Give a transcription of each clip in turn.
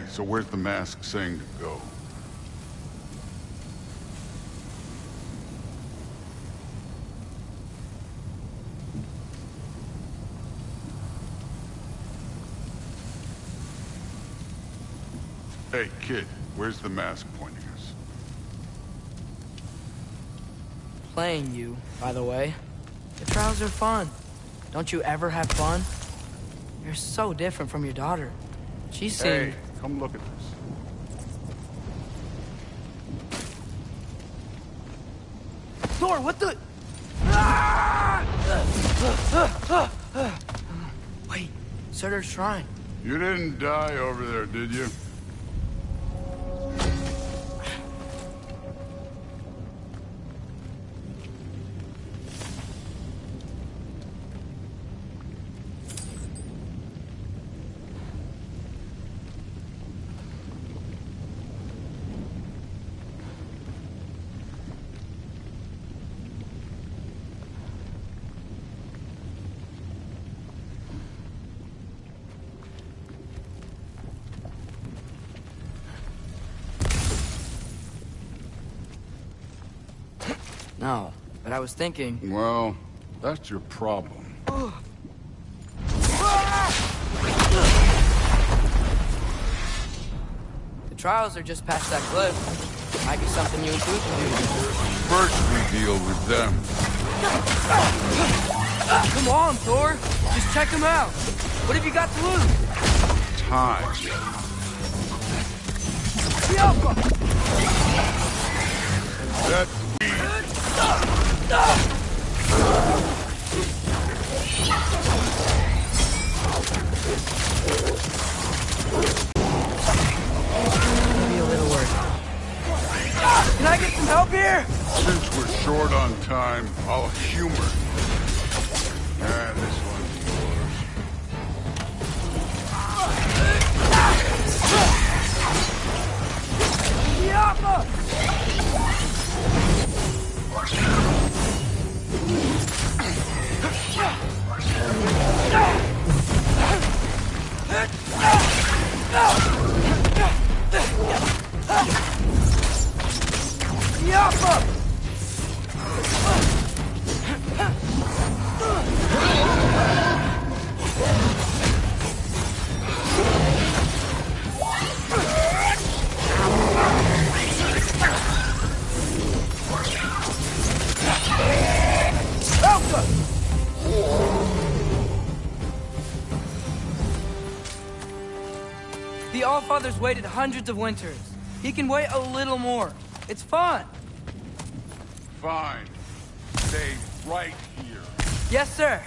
so where's the mask saying to go? Hey, kid, where's the mask pointing us? Playing you, by the way. The trials are fun. Don't you ever have fun? You're so different from your daughter. She seemed... Hey, come look at this. Thor, what the... Wait, Surtur's shrine. You didn't die over there, did you? No, but I was thinking... Well, that's your problem. The trials are just past that cliff. Might be something you and Blue can do. First we deal with them. Come on, Thor! Just check them out! What have you got to lose? Time. That's Maybe a little work. Can I get some help here? Since we're short on time, I'll humor. This one's yours. The Allfather's waited hundreds of winters. He can wait a little more. It's fun. Fine. Stay right here. Yes, sir.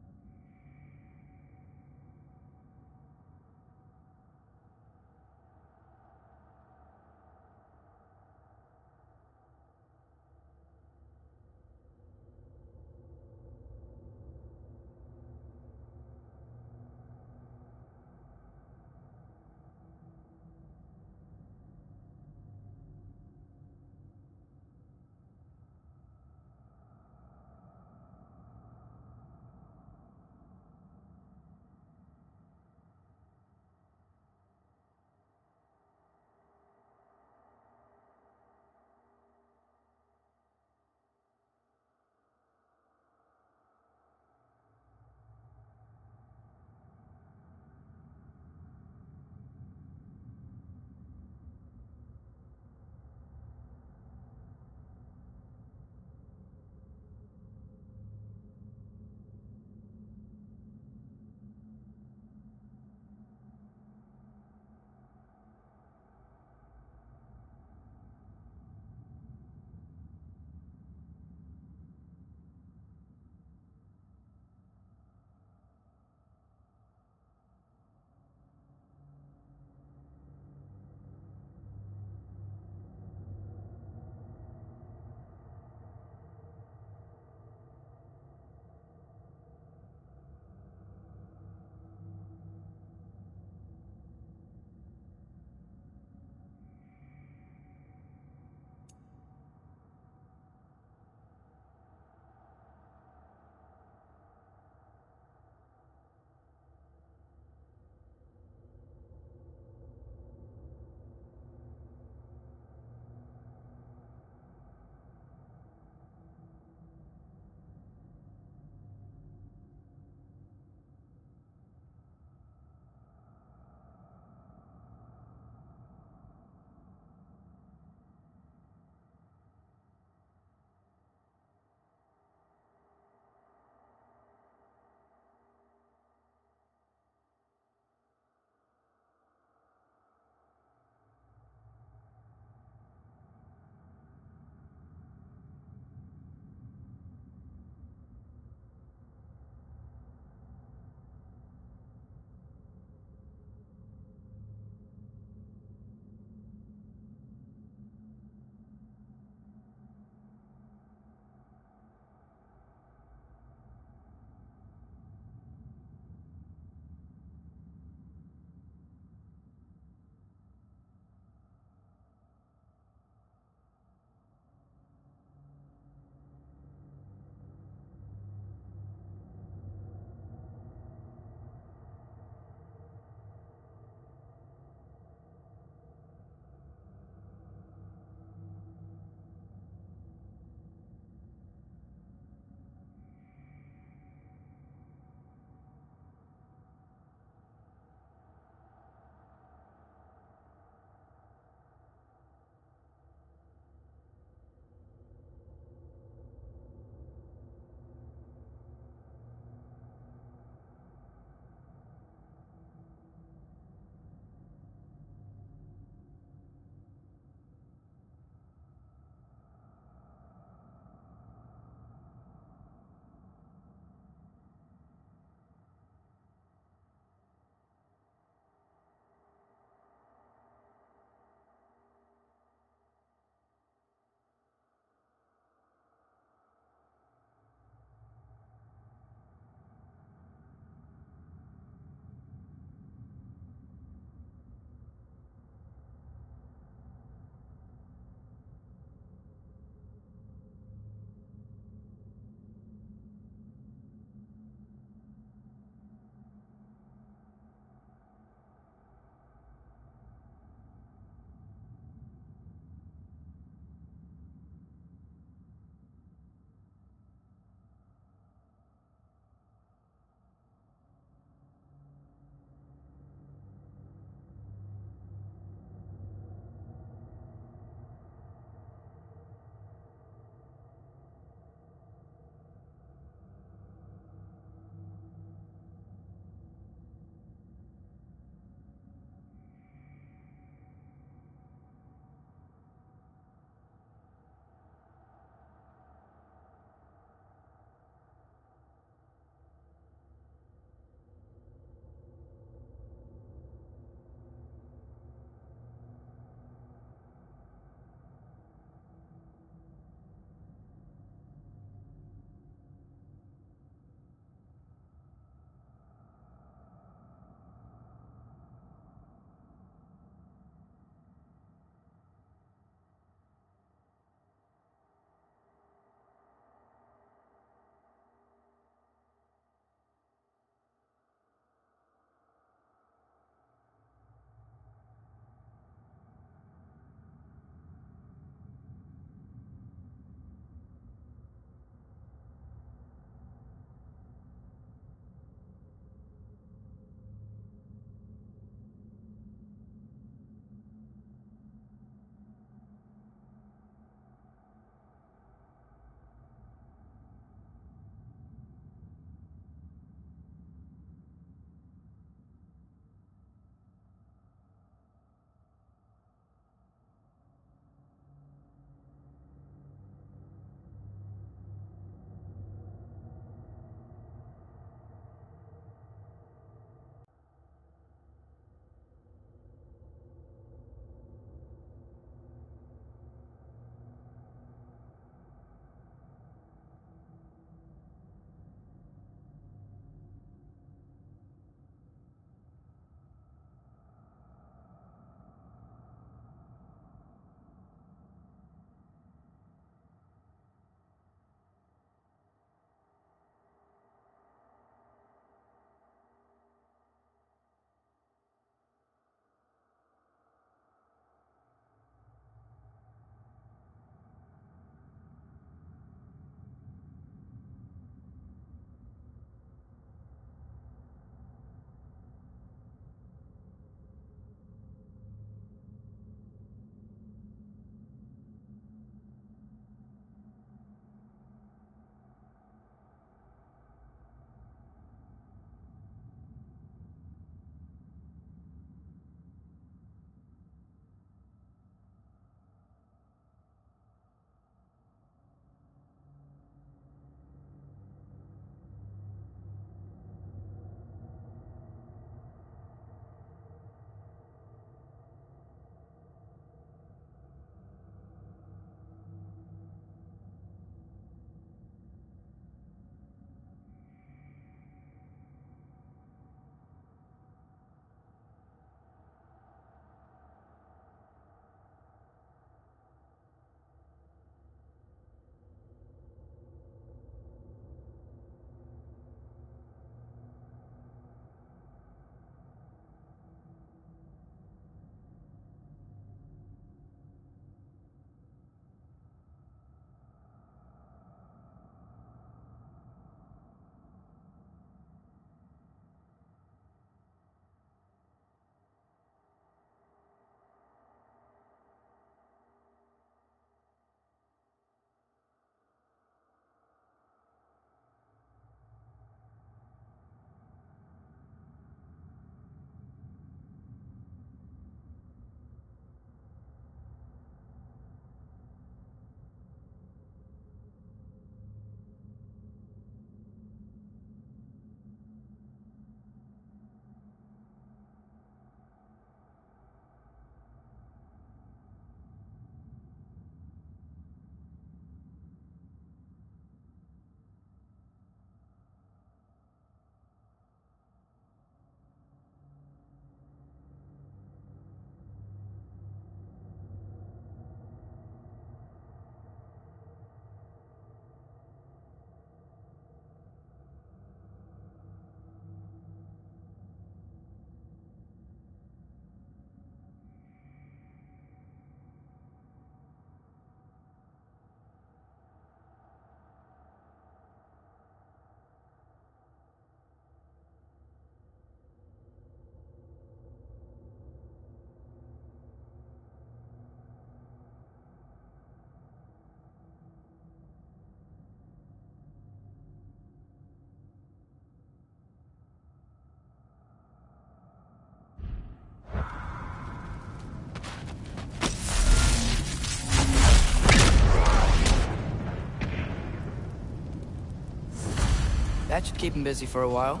That should keep him busy for a while.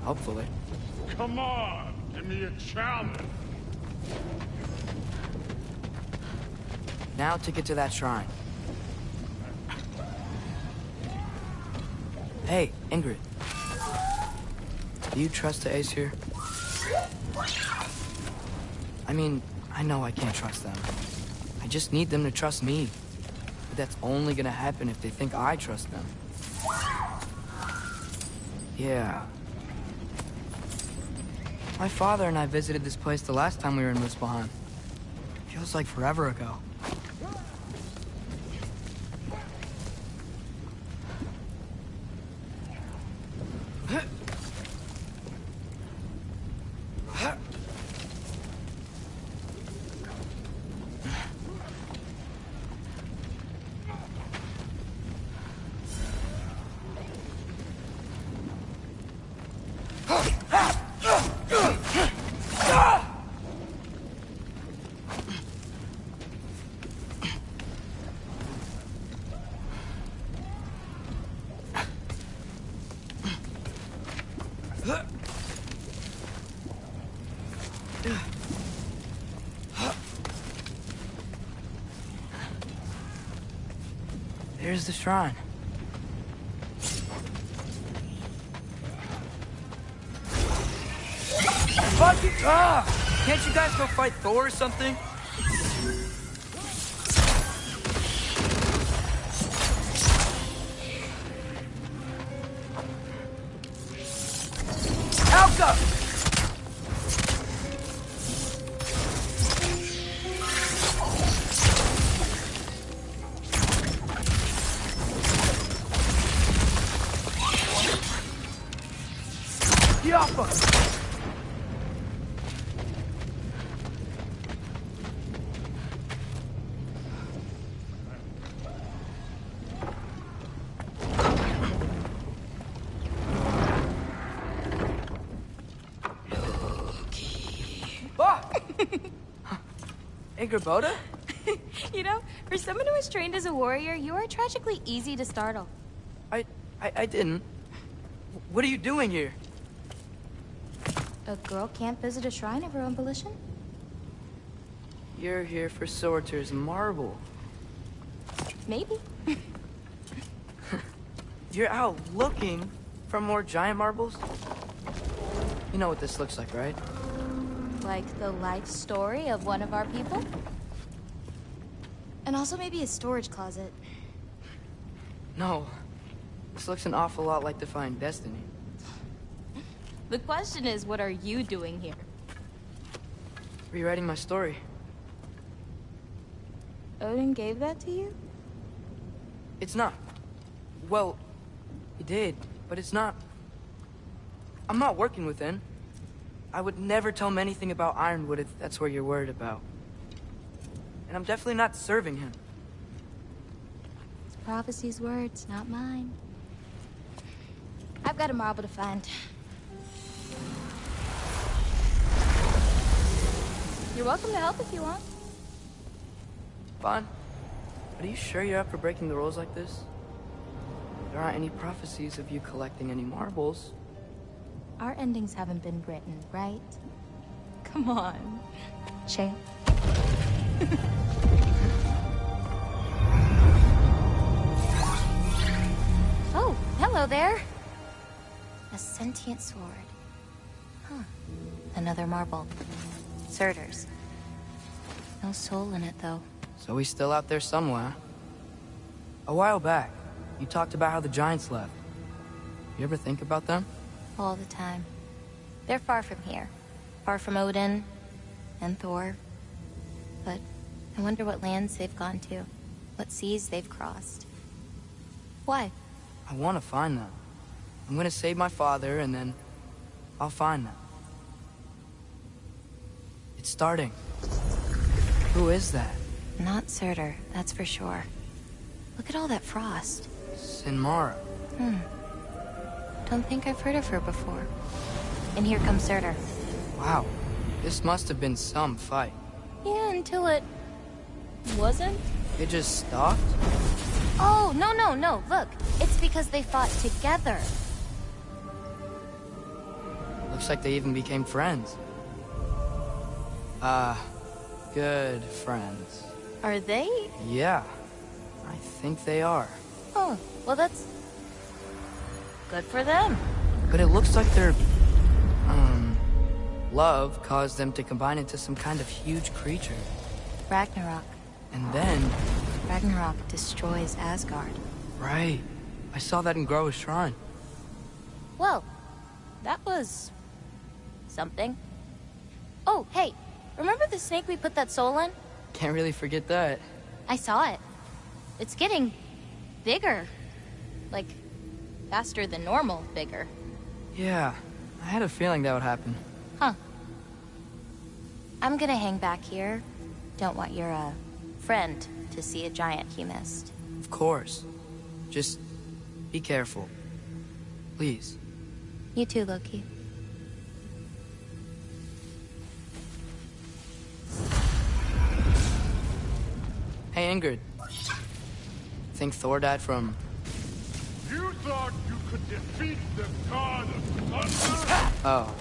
Hopefully. Come on, give me a challenge. Now to get to that shrine. Hey, Ingrid. Do you trust the Ace here? I mean, I know I can't trust them. I just need them to trust me. But that's only gonna happen if they think I trust them. Yeah. My father and I visited this place the last time we were in Muspelheim. Feels like forever ago. There's the shrine. Fucking can't you guys go fight Thor or something? Alka! Boda? You know, for someone who was trained as a warrior, you are tragically easy to startle. I didn't. What are you doing here? A girl can't visit a shrine of her own volition? You're here for Sorter's marble. Maybe. You're out looking for more giant marbles? You know what this looks like, right? Like the life story of one of our people? And also maybe a storage closet. No. This looks an awful lot like Defying Destiny. The question is, what are you doing here? Rewriting my story. Odin gave that to you? It's not. Well, he did, but it's not. I'm not working with him. I would never tell him anything about Ironwood if that's what you're worried about. And I'm definitely not serving him. It's prophecy's words, not mine. I've got a marble to find. You're welcome to help if you want. Fine. But are you sure you're up for breaking the rules like this? There aren't any prophecies of you collecting any marbles. Our endings haven't been written, right? Come on, champ. Oh, hello there. A sentient sword. Huh. Another marble. Surtur's. No soul in it, though. So he's still out there somewhere. A while back, you talked about how the giants left. You ever think about them? All the time. They're far from here. Far from Odin and Thor. But I wonder what lands they've gone to. What seas they've crossed. Why? I want to find them. I'm gonna save my father, and then I'll find them. It's starting. Who is that? Not Surtur, that's for sure. Look at all that frost. Sinmara. Don't think I've heard of her before. And here comes Surtur. Wow. This must have been some fight. Yeah, until it... wasn't? It just stopped? Oh, no. Look, it's because they fought together. Looks like they even became friends. Good friends. Are they? Yeah, I think they are. Oh, well that's... good for them. But it looks like their, love caused them to combine into some kind of huge creature. Ragnarok. And then... Ragnarok destroys Asgard. Right. I saw that in Groa's shrine. Well, that was... something. Oh, hey, remember the snake we put that soul in? Can't really forget that. I saw it. It's getting... bigger. Like, faster than normal bigger. Yeah, I had a feeling that would happen. Huh. I'm gonna hang back here. Don't want your, friend to see a giant he missed. Of course. Just be careful. Please. You too, Loki. Hey, Ingrid. Think Thor died from... You thought you could defeat the god of thunder? Oh.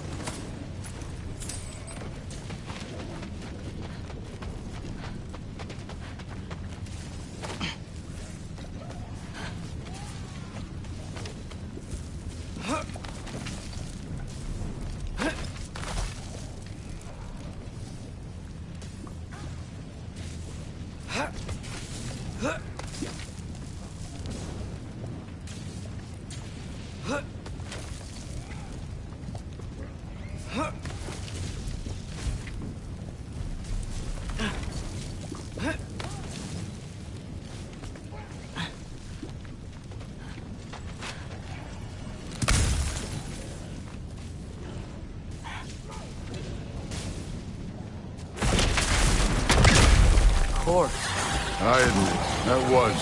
I admit, that was...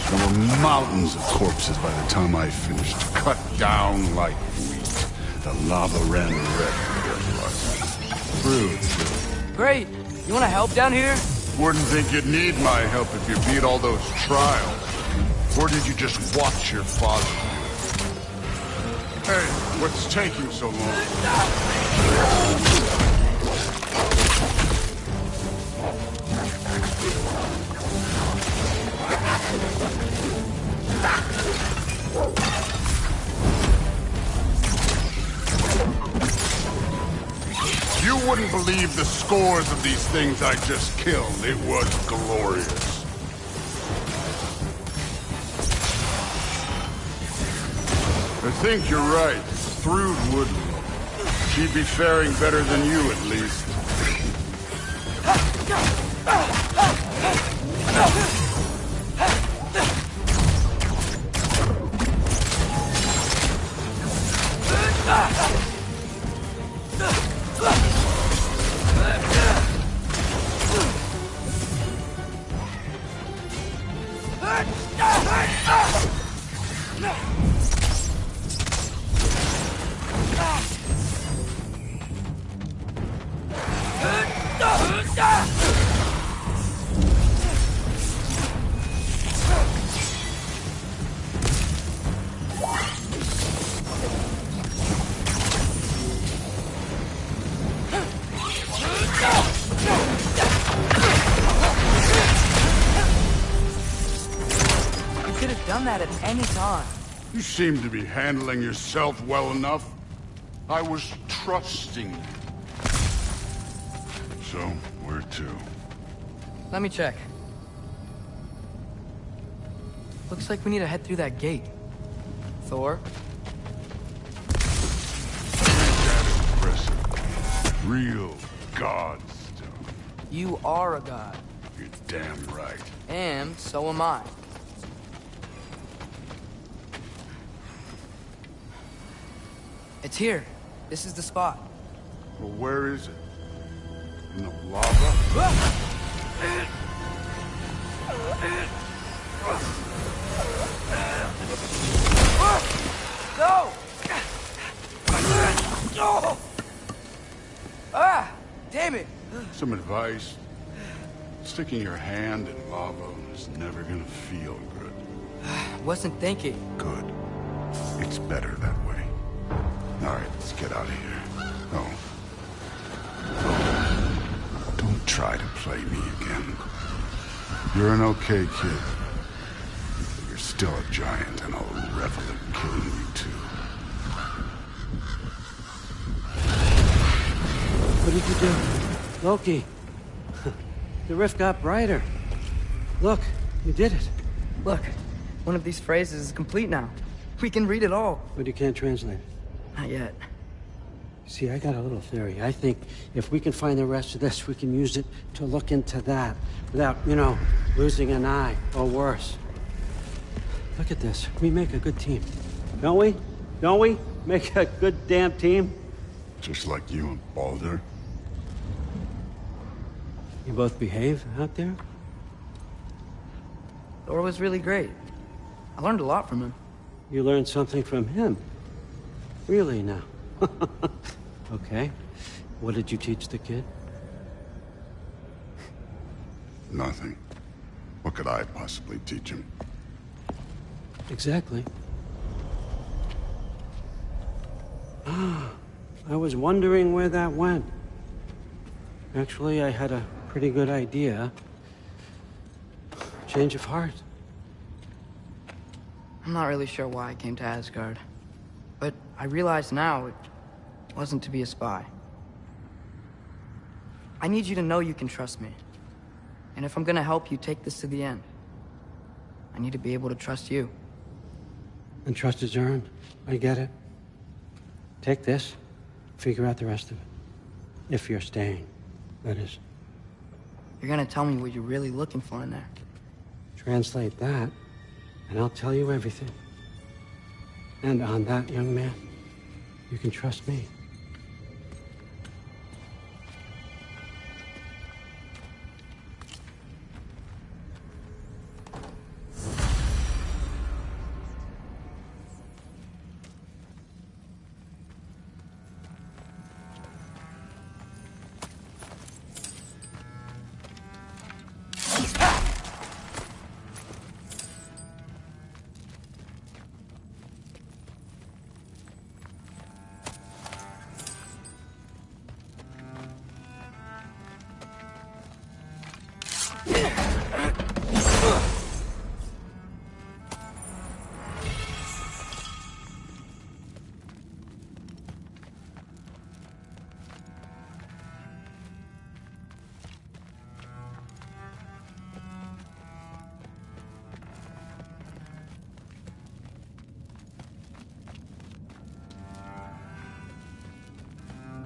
There were mountains of corpses by the time I finished, cut down like wheat. The lava ran red with their blood. True. Great! You wanna help down here? Wouldn't think you'd need my help if you beat all those trials. Or did you just watch your father do it? Hey, what's taking so long? You wouldn't believe the scores of these things I just killed. It was glorious. I think you're right. Thrud wouldn't. She'd be faring better than you, at least. That at any time. You seem to be handling yourself well enough. I was trusting you. So, where to? Let me check. Looks like we need to head through that gate. Thor? Impressive. Real god stuff. You are a god. You're damn right. And so am I. It's here. This is the spot. Well, where is it? In the lava? Go! Ah! Damn it! Some advice? Sticking your hand in lava is never gonna feel good. Wasn't thinking. Good. It's better that way. All right, let's get out of here. Oh. Don't try to play me again. You're an okay kid. But you're still a giant, and I'll revel in killing you too. What did you do? Loki. The rift got brighter. Look, you did it. Look, one of these phrases is complete now. We can read it all. But you can't translate it. Not yet. See, I got a little theory. I think if we can find the rest of this, we can use it to look into that without, losing an eye or worse. Look at this. We make a good team. Don't we? Don't we? Make a good damn team? Just like you and Baldur. You both behave out there? Thor was really great. I learned a lot from him. You learned something from him? Really now? Okay. What did you teach the kid? Nothing. What could I possibly teach him? Exactly. I was wondering where that went. Actually, I had a pretty good idea. Change of heart. I'm not really sure why I came to Asgard. But I realize now it wasn't to be a spy. I need you to know you can trust me. And if I'm gonna help you take this to the end, I need to be able to trust you. And trust is earned. I get it. Take this, figure out the rest of it. If you're staying, that is. You're gonna tell me what you're really looking for in there. Translate that, and I'll tell you everything. And on that, young man, you can trust me.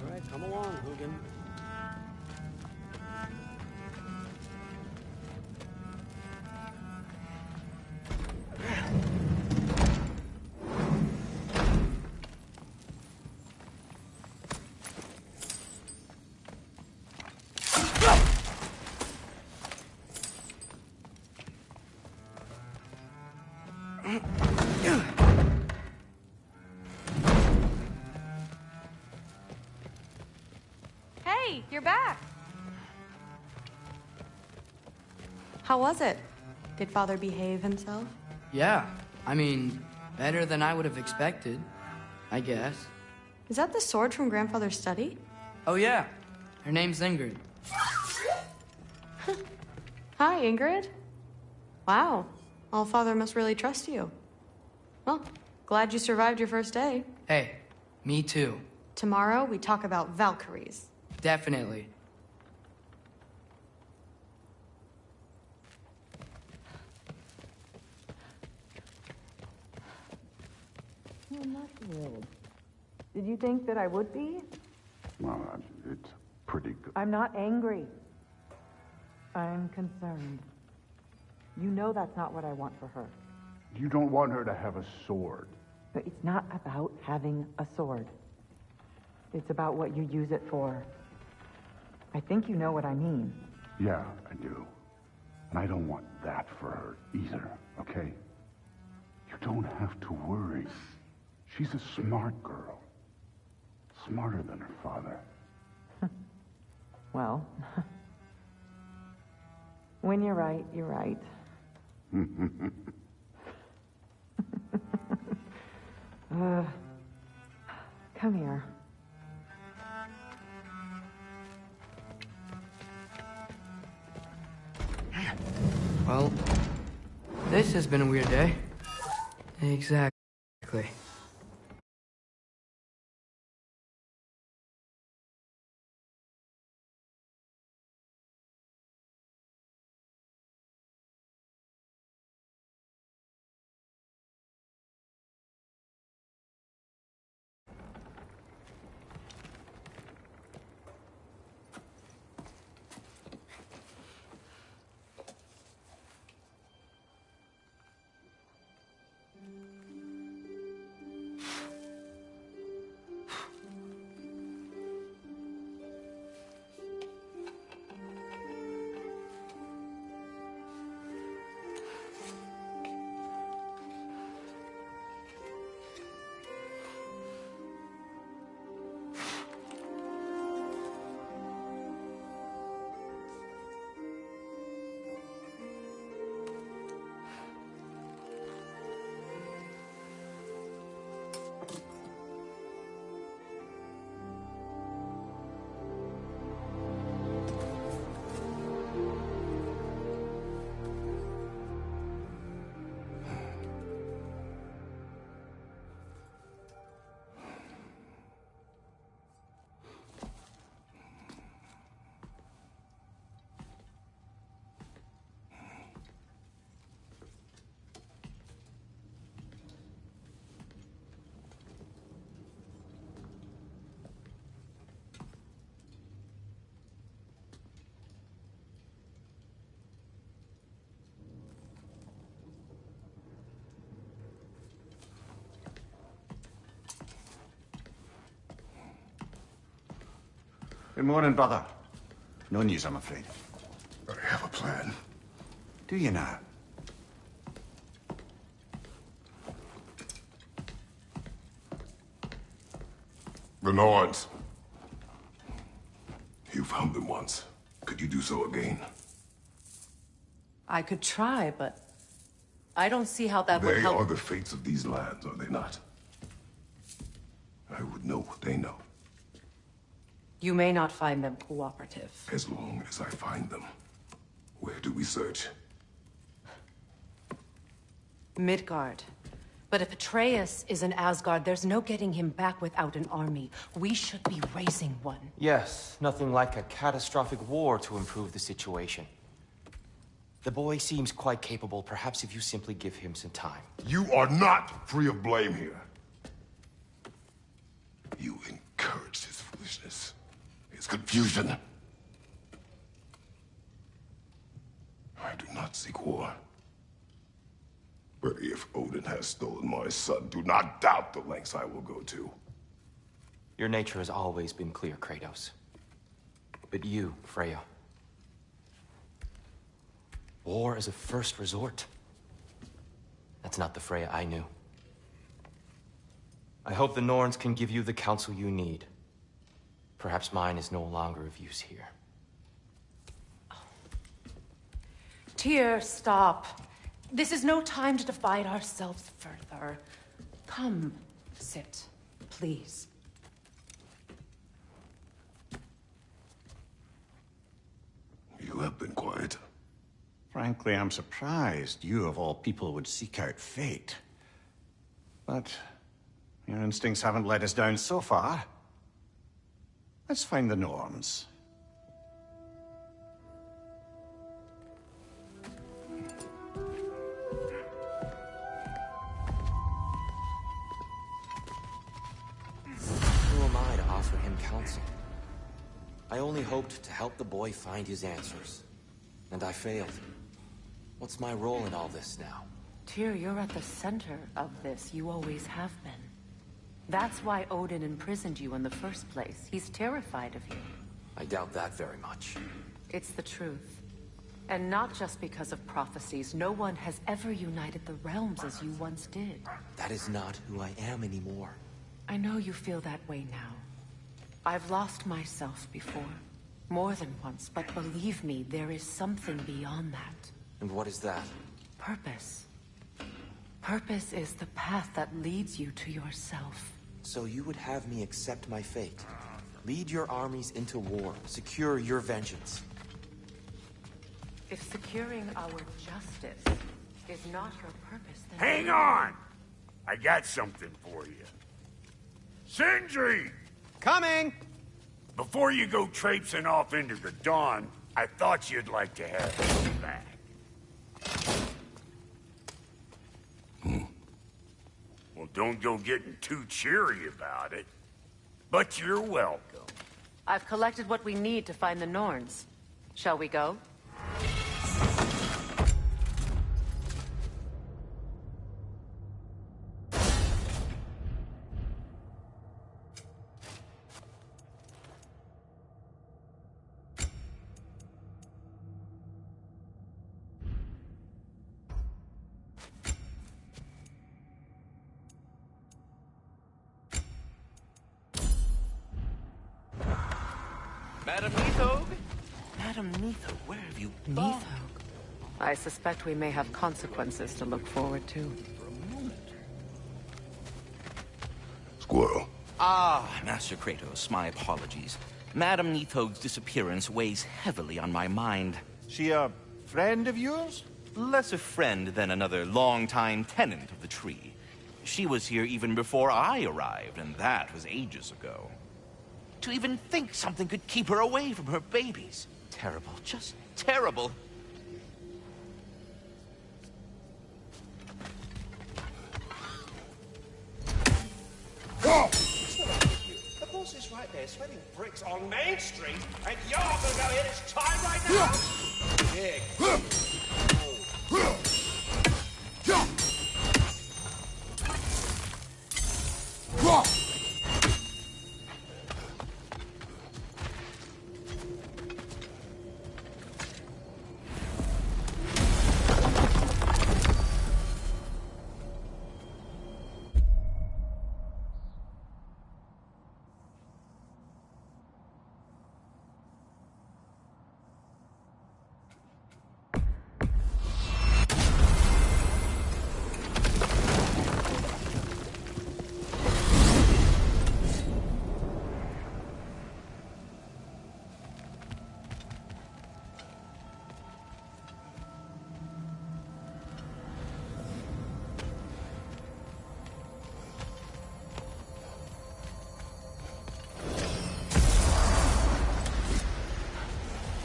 All right, come along, Hugin. Hey, you're back. How was it? Did Father behave himself? Yeah, I mean, better than I would have expected, I guess. Is that the sword from Grandfather's study? Oh yeah, her name's Ingrid. Hi, Ingrid. Wow, All-Father must really trust you. Well, glad you survived your first day. Hey, me too. Tomorrow, we talk about Valkyries. Definitely. I'm not thrilled. Did you think that I would be? Well, it's pretty good. I'm not angry. I'm concerned. You know that's not what I want for her. You don't want her to have a sword. But it's not about having a sword. It's about what you use it for. I think you know what I mean. Yeah, I do. And I don't want that for her either, okay? You don't have to worry. She's a smart girl. Smarter than her father. Well, When you're right, you're right. Come here. Well, this has been a weird day. Exactly. Good morning, brother. No news, I'm afraid. I have a plan. Do you now? The Norns. You found them once. Could you do so again? I could try, but I don't see how that would They help. are the fates of these lands, are they not? I would know what they know. You may not find them cooperative. As long as I find them. Where do we search? Midgard. But if Atreus is in Asgard, there's no getting him back without an army. We should be raising one. Yes, nothing like a catastrophic war to improve the situation. The boy seems quite capable. Perhaps if you simply give him some time. You are not free of blame here. You encouraged his foolishness. His confusion. I do not seek war. But if Odin has stolen my son, do not doubt the lengths I will go to. Your nature has always been clear, Kratos. But you, Freya. War is a first resort. That's not the Freya I knew. I hope the Norns can give you the counsel you need. Perhaps mine is no longer of use here. Tyr, stop. This is no time to divide ourselves further. Come, sit, please. You have been quiet. Frankly, I'm surprised you, of all people, would seek out fate. But your instincts haven't let us down so far. Let's find the Norns. Who am I to offer him counsel? I only hoped to help the boy find his answers. And I failed. What's my role in all this now? Tyr, you're at the center of this. You always have been. That's why Odin imprisoned you in the first place. He's terrified of you. I doubt that very much. It's the truth. And not just because of prophecies. No one has ever united the realms as you once did. That is not who I am anymore. I know you feel that way now. I've lost myself before. More than once, but believe me, there is something beyond that. And what is that? Purpose. Purpose is the path that leads you to yourself. So you would have me accept my fate? Lead your armies into war, secure your vengeance. If securing our justice is not your purpose, then... Hang on! I got something for you. Sindri! Coming! Before you go traipsing off into the dawn, I thought you'd like to have this back. Well, don't go getting too cheery about it. But you're welcome. I've collected what we need to find the Norns. Shall we go? Madam Neathog? Madam Neathog, where have you gone? Neathog. I suspect we may have consequences to look forward to. Squirrel. Ah, Master Kratos, my apologies. Madam Neathog's disappearance weighs heavily on my mind. She a friend of yours? Less a friend than another longtime tenant of the tree. She was here even before I arrived, and that was ages ago. To even think something could keep her away from her babies. Terrible, just terrible. The boss is right there, sweating bricks on Main Street, and you're gonna go hit his time right now? Dick.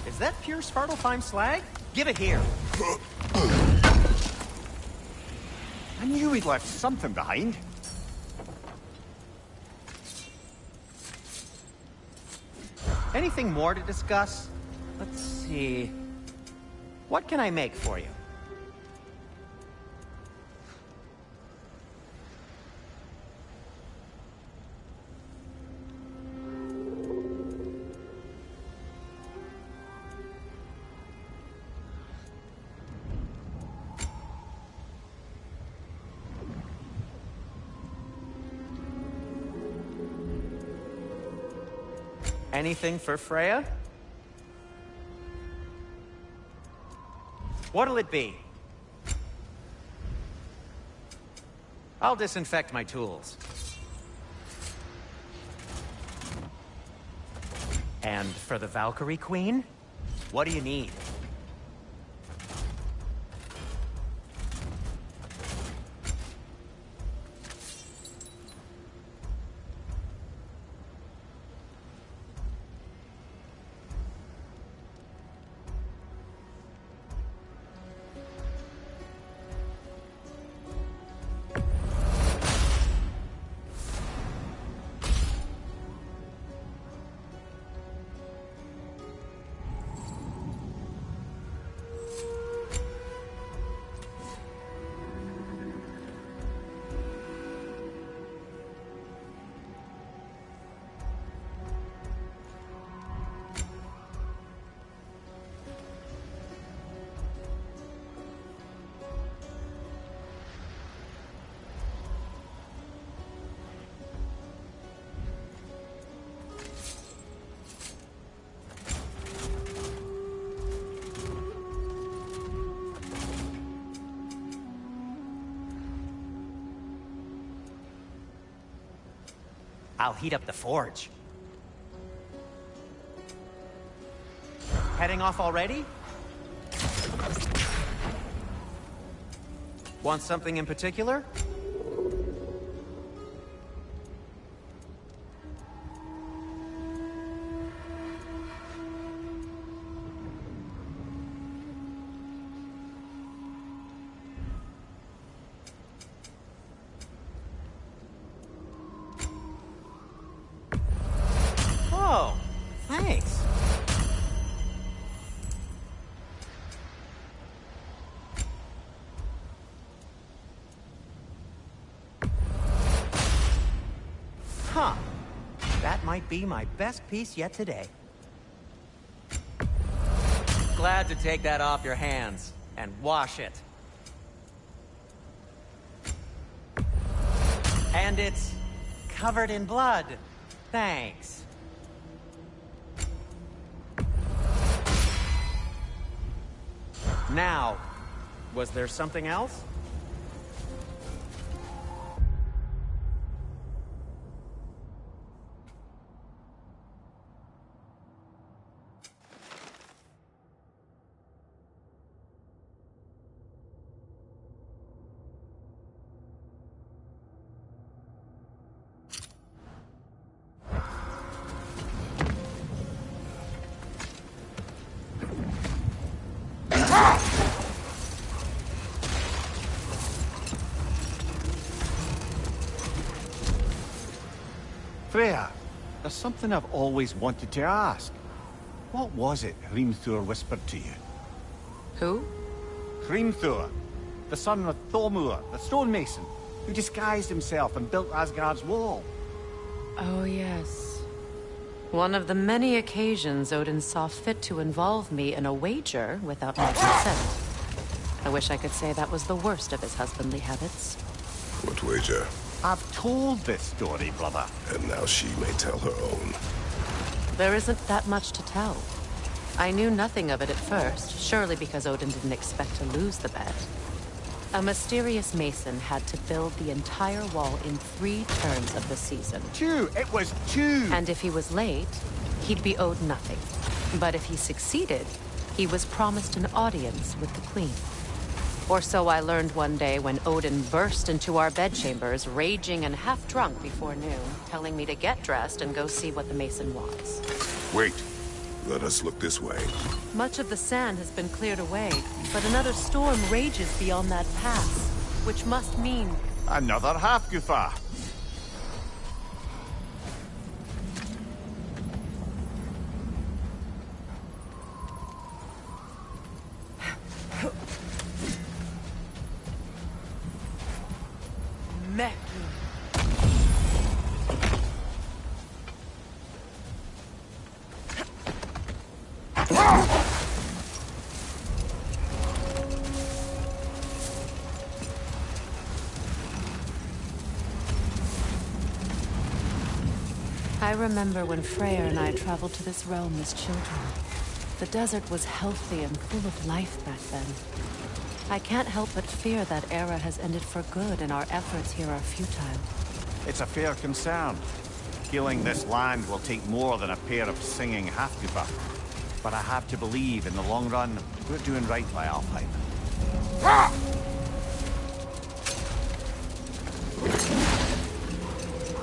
Is that pure Svartalfheim slag? Give it here. I knew he'd left something behind. Anything more to discuss? Let's see. What can I make for you? Anything for Freya? What'll it be? I'll disinfect my tools. And for the Valkyrie Queen, what do you need? I'll heat up the forge. Heading off already? Want something in particular? Oh, thanks. Huh. That might be my best piece yet today. Glad to take that off your hands and wash it. And it's covered in blood. Thanks. Now, was there something else? Freya, there's something I've always wanted to ask. What was it Hrimthur whispered to you? Who? Hrimthur, the son of Thormur, the stonemason, who disguised himself and built Asgard's wall. Oh, yes. One of the many occasions Odin saw fit to involve me in a wager without my consent. I wish I could say that was the worst of his husbandly habits. What wager? I've told this story, brother. And now she may tell her own. There isn't that much to tell. I knew nothing of it at first, surely because Odin didn't expect to lose the bet. A mysterious mason had to build the entire wall in 3 turns of the season. 2! It was 2! And if he was late, he'd be owed nothing. But if he succeeded, he was promised an audience with the queen. Or so I learned one day when Odin burst into our bedchambers, raging and half drunk before noon, telling me to get dressed and go see what the mason wants. Wait. Let us look this way. Much of the sand has been cleared away, but another storm rages beyond that pass, which must mean... Another Hafgufa. I remember when Freyr and I traveled to this realm as children. The desert was healthy and full of life back then. I can't help but fear that era has ended for good and our efforts here are futile. It's a fair concern. Healing this land will take more than a pair of singing Hafgufa. But I have to believe, in the long run, we're doing right by Alfheim.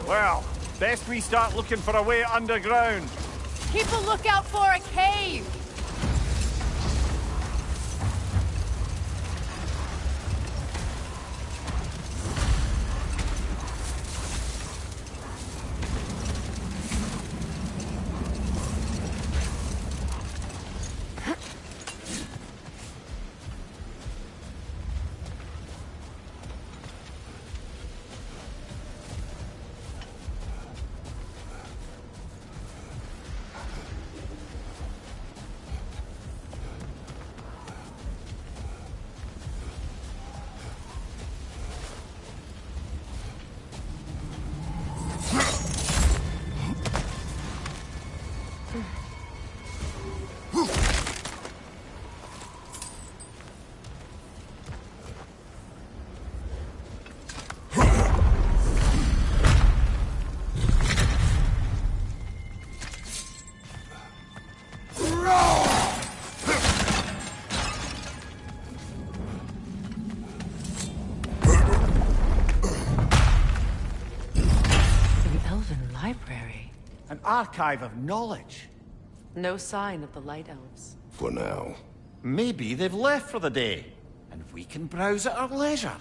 Well, best we start looking for a way underground. Keep a lookout for a cave! An archive of knowledge. No sign of the Light Elves. For now. Maybe they've left for the day, and we can browse at our leisure.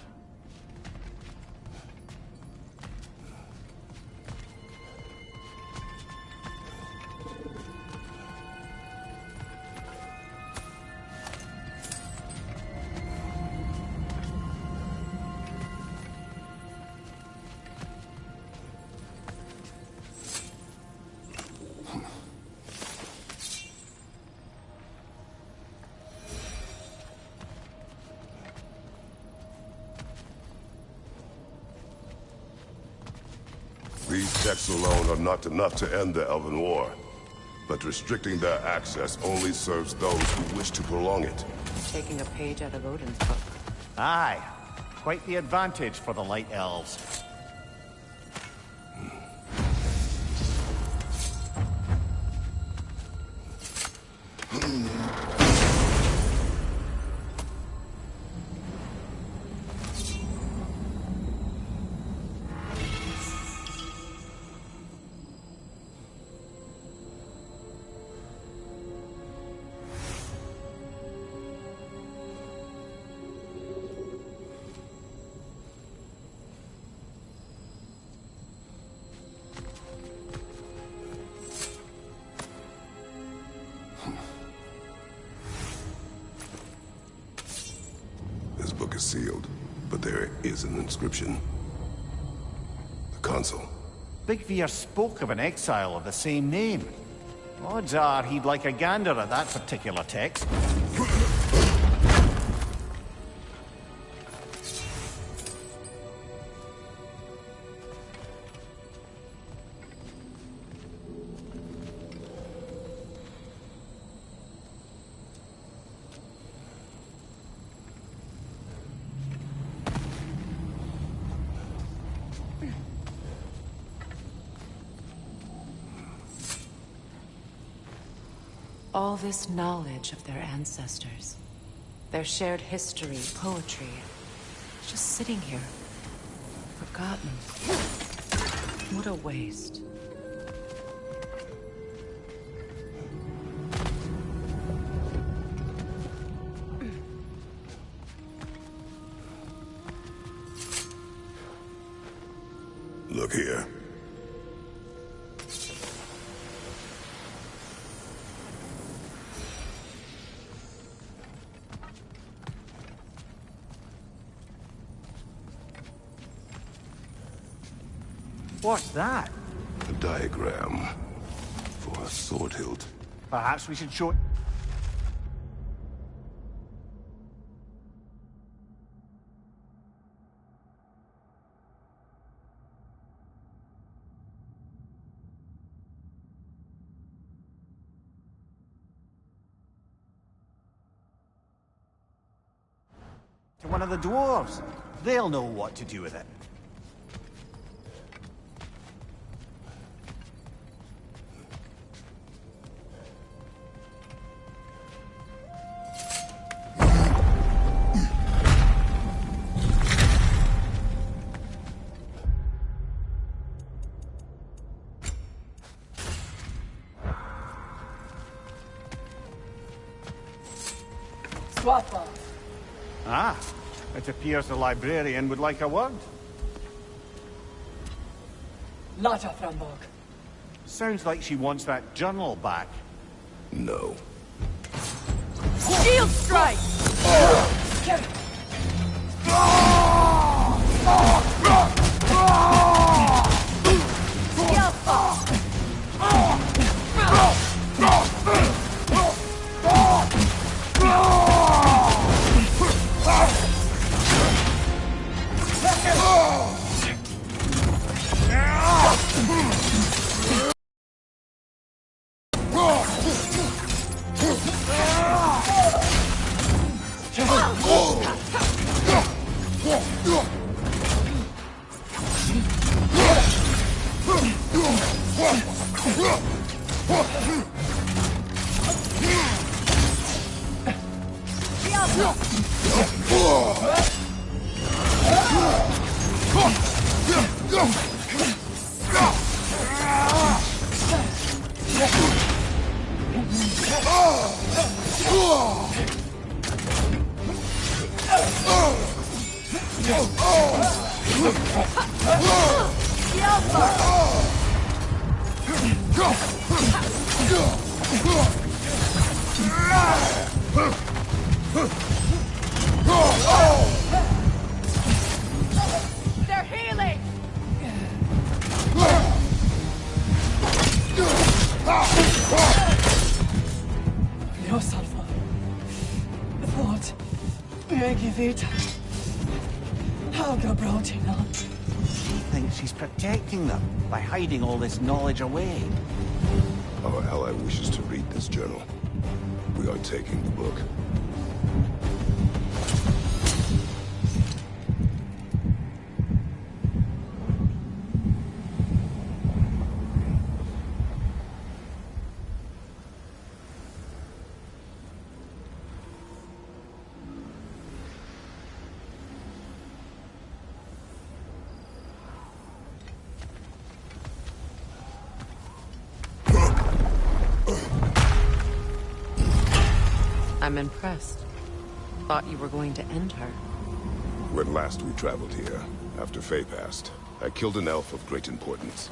These texts alone are not enough to end the Elven War. But restricting their access only serves those who wish to prolong it. Taking a page out of Odin's book. Aye. Quite the advantage for the Light Elves. This book is sealed, but there is an inscription. The console. Big Veer spoke of an exile of the same name. Odds are he'd like a gander at that particular text. All this knowledge of their ancestors, their shared history, poetry, just sitting here, forgotten. What a waste. Look here. What's that? A diagram for a sword hilt. Perhaps we should show... to one of the dwarves. They'll know what to do with it. Swappa. Ah, it appears the librarian would like a word. Lata Frambog. Sounds like she wants that journal back. No. Shield strike! They're healing! Dios Alpha. What? Megivita. Helga Brotina. She thinks she's protecting them by hiding all this knowledge away. Our ally wishes to read this journal. We are taking the book. I'm impressed. Thought you were going to end her. When last we traveled here, after Faye passed, I killed an elf of great importance.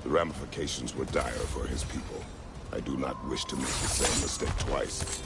The ramifications were dire for his people. I do not wish to make the same mistake twice.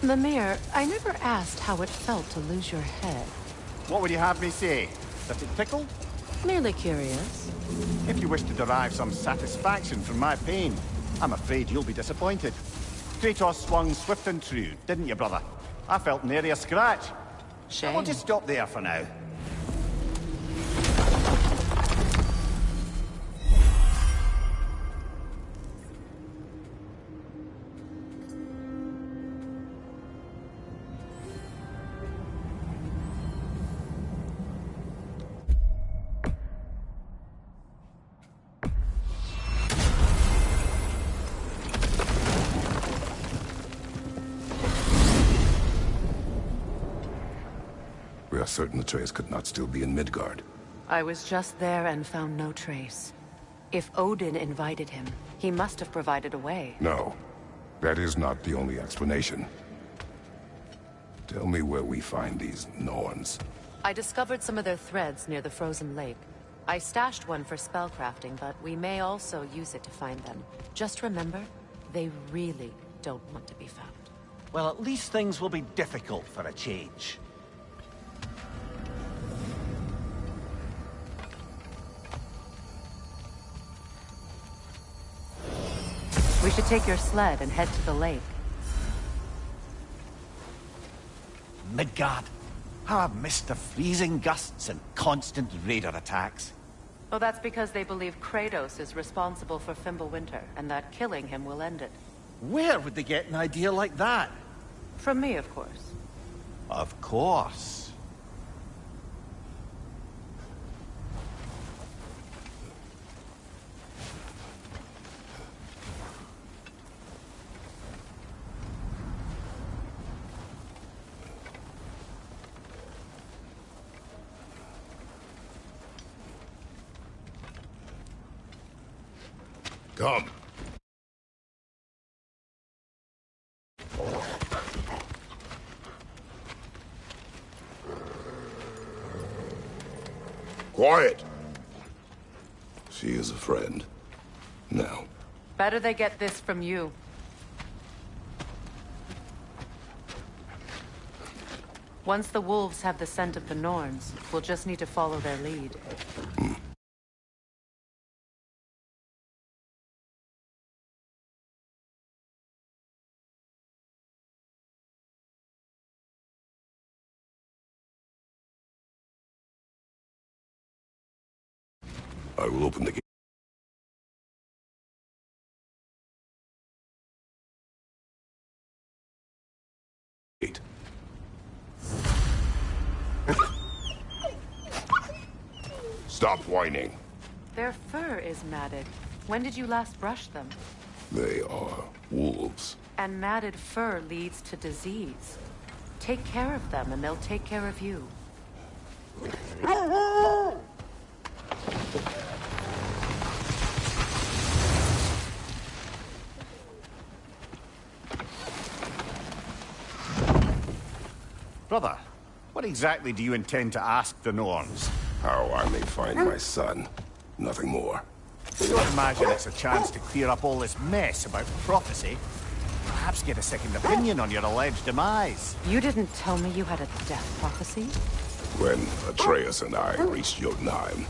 Mimir, I never asked how it felt to lose your head. What would you have me say? That it tickled? Merely curious. If you wish to derive some satisfaction from my pain, I'm afraid you'll be disappointed. Kratos swung swift and true, didn't you, brother? I felt nary a scratch. Shame. We'll just stop there for now. We are certain Atreus could not still be in Midgard. I was just there and found no trace. If Odin invited him, he must have provided a way. No, that is not the only explanation. Tell me where we find these Norns. I discovered some of their threads near the frozen lake. I stashed one for spellcrafting, but we may also use it to find them. Just remember, they really don't want to be found. Well, at least things will be difficult for a change. We should take your sled and head to the lake. Midgard. How I've missed the freezing gusts and constant raider attacks. Oh, that's because they believe Kratos is responsible for Fimbulwinter, and that killing him will end it. Where would they get an idea like that? From me, of course. Of course. Come. Quiet! She is a friend. Now. Better they get this from you. Once the wolves have the scent of the Norns, we'll just need to follow their lead. I will open the gate. Stop whining. Their fur is matted. When did you last brush them? They are wolves. And matted fur leads to disease. Take care of them, and they'll take care of you. Brother, what exactly do you intend to ask the Norns? How I may find my son. Nothing more. I don't imagine it's a chance to clear up all this mess about prophecy. Perhaps get a second opinion on your alleged demise. You didn't tell me you had a death prophecy? When Atreus and I reached Jotunheim,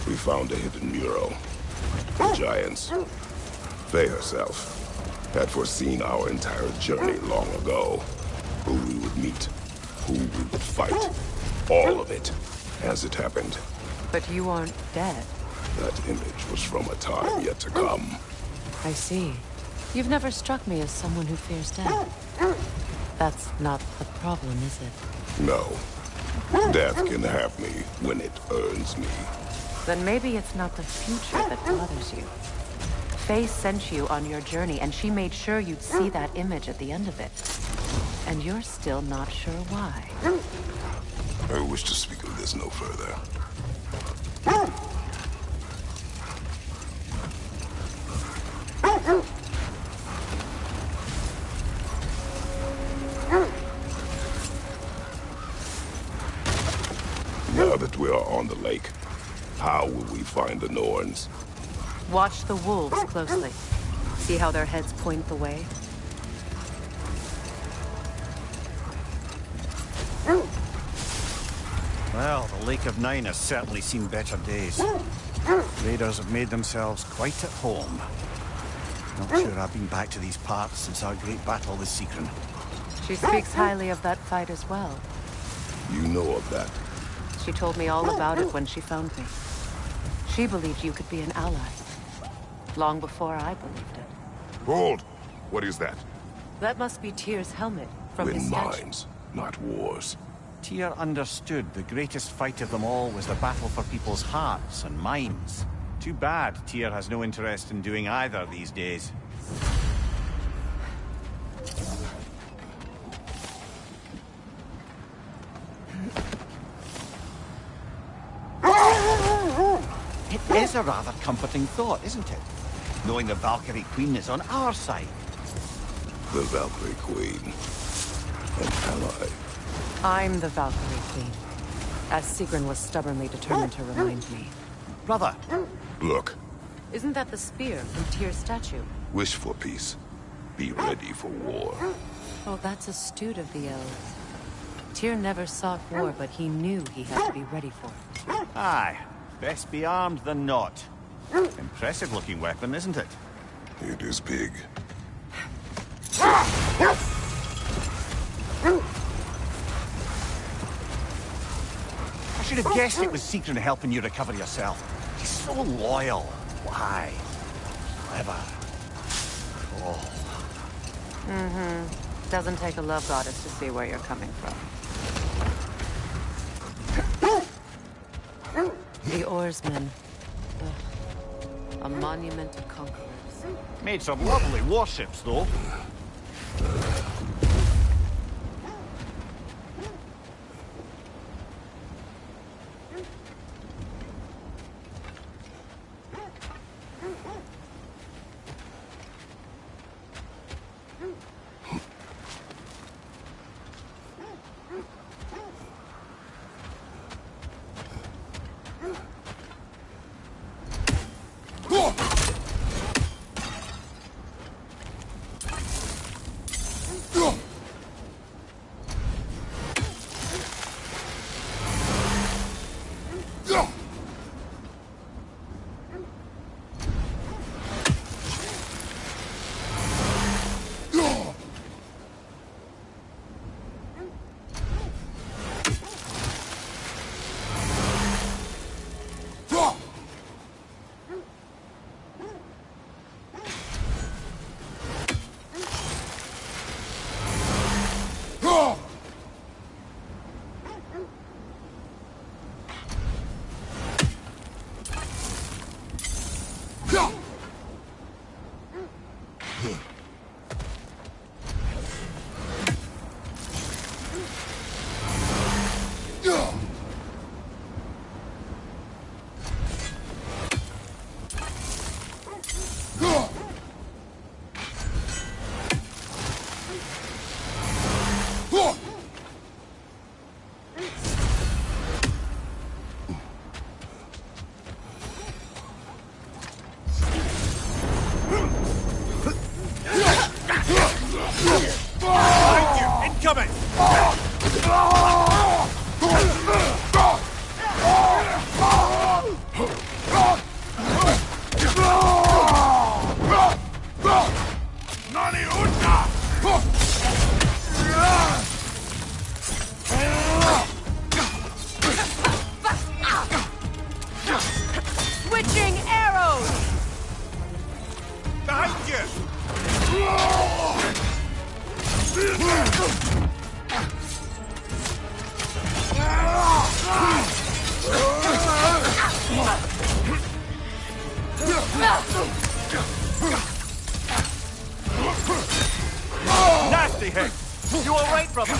we found a hidden mural. The Giants, Faye herself, had foreseen our entire journey long ago. Who we would meet, who we would fight. All of it, as it happened. But you aren't dead. That image was from a time yet to come. I see. You've never struck me as someone who fears death. That's not the problem, is it? No. Death can have me when it earns me. Then maybe it's not the future that bothers you. Faye sent you on your journey, and she made sure you'd see that image at the end of it. And you're still not sure why. I wish to speak of this no further. Now that we are on the lake, how will we find the Norns? Watch the wolves closely. See how their heads point the way? Well, the Lake of Nine has certainly seen better days. Raiders have made themselves quite at home. Not sure I've been back to these parts since our great battle with Seekron. She speaks highly of that fight as well. You know of that? She told me all about it when she found me. She believed you could be an ally. Long before I believed it. Hold! What is that? That must be Tyr's helmet from his Win statue. mines, not wars. Tyr understood the greatest fight of them all was the battle for people's hearts and minds. Too bad Tyr has no interest in doing either these days. It is a rather comforting thought, isn't it? Knowing the Valkyrie Queen is on our side. The Valkyrie Queen. An ally. I'm the Valkyrie Queen, as Seekron was stubbornly determined to remind me. Brother! Look, Isn't that the spear from Tyr's statue? wish for peace. Be ready for war. Oh, that's astute of the elves. Tyr never sought war, but he knew he had to be ready for it. Aye, best be armed than not. Impressive looking weapon, isn't it? It is big. I should have guessed it was Seekron helping you recover yourself. He's so loyal. Why? Clever. Oh. Mm-hmm. Doesn't take a love goddess to see where you're coming from. The oarsmen. Ugh. A monument to conquerors. Made some lovely warships, though. Nasty hit! You all right, brother?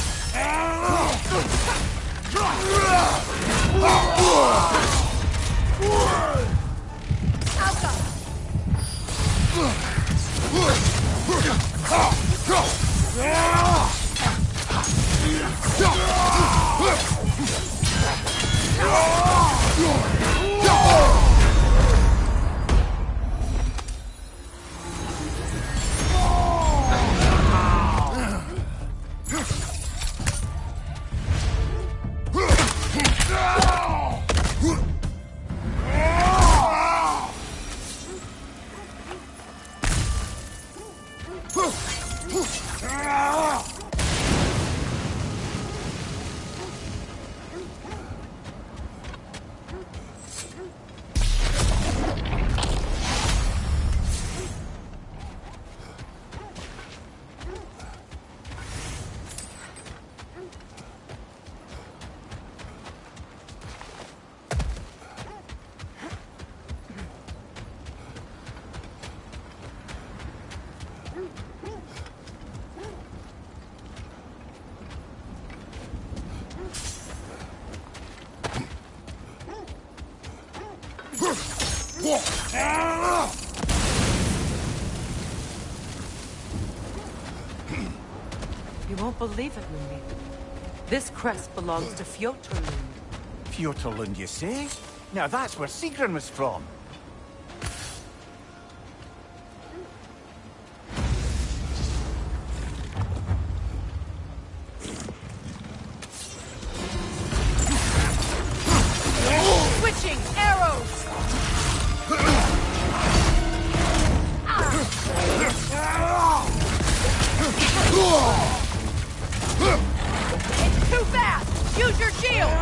You won't believe it, Lundi. This crest belongs to Fjotorlund. Fjotorlund, you say? Now that's where Sigrun was from. Switching arrows! It's too fast! Use your shield!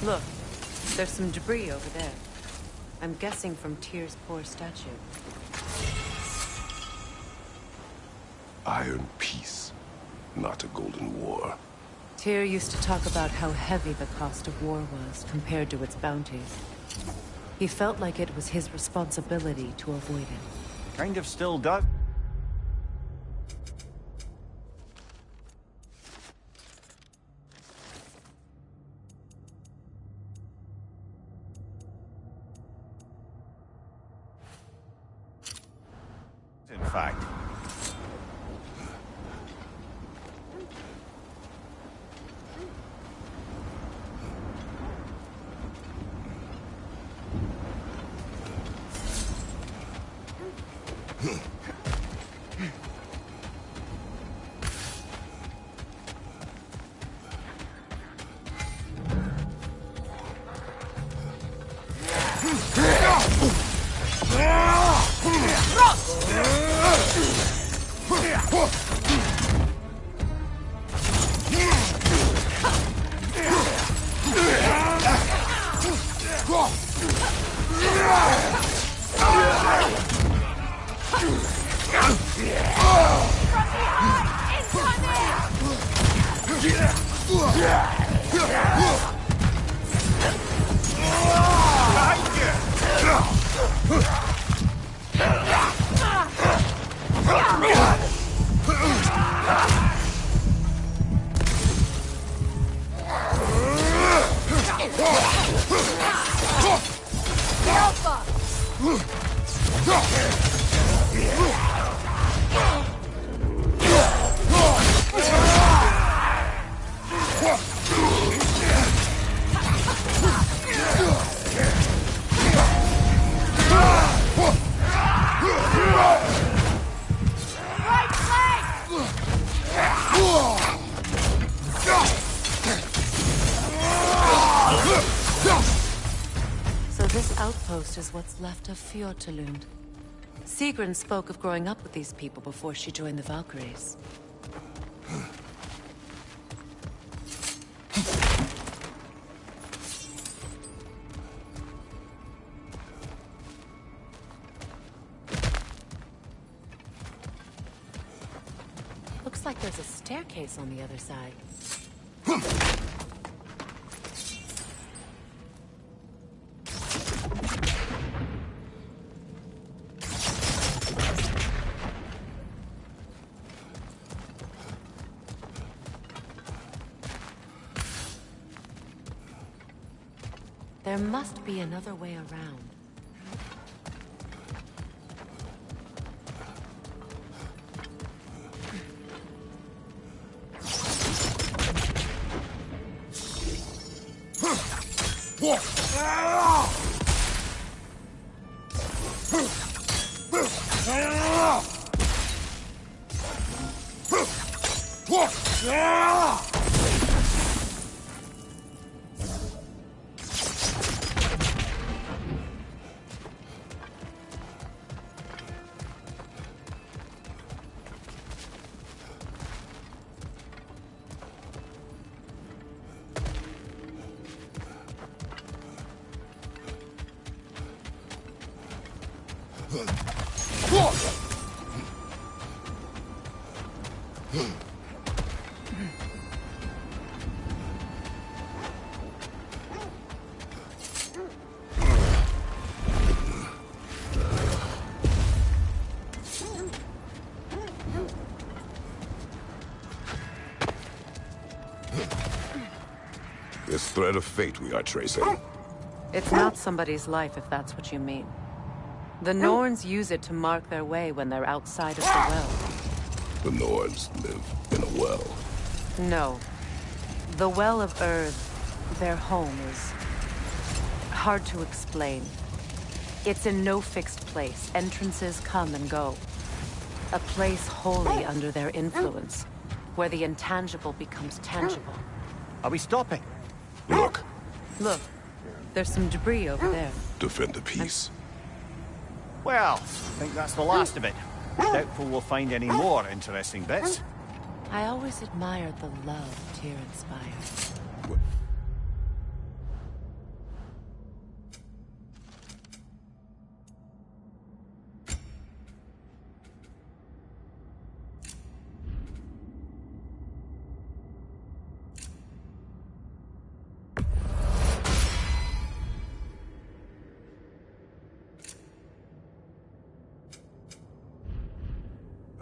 Look, there's some debris over there. I'm guessing from Tyr's poor statue. Iron peace, not a golden war. Tyr used to talk about how heavy the cost of war was compared to its bounties. He felt like it was his responsibility to avoid it. Kind of still does. In fact. So this outpost is what's left of Fjortulund. Sigrun spoke of growing up with these people before she joined the Valkyries. Looks like there's a staircase on the other side. There must be another way around. This thread of fate we are tracing. It's not somebody's life, if that's what you mean. The Norns use it to mark their way when they're outside of the well. The Norns live in a well. No. The Well of Earth, their home, is hard to explain. It's in no fixed place. Entrances come and go. A place wholly under their influence, where the intangible becomes tangible. Are we stopping? Look. Look, there's some debris over there. Defend the peace. Well, I think that's the last of it. Doubtful we'll find any more interesting bits. I always admired the love Tyr inspired.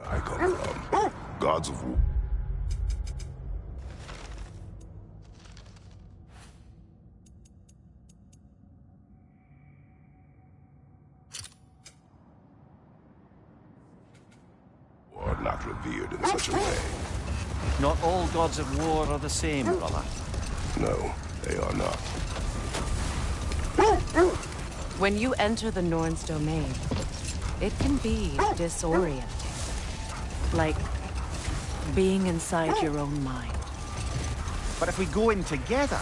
I come from gods of war. Are not revered in such a way. Not all gods of war are the same, brother. No, they are not. When you enter the Norn's domain, it can be disorienting. Like being inside your own mind. But if we go in together,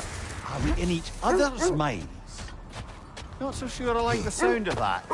are we in each other's minds? Not so sure I like the sound of that.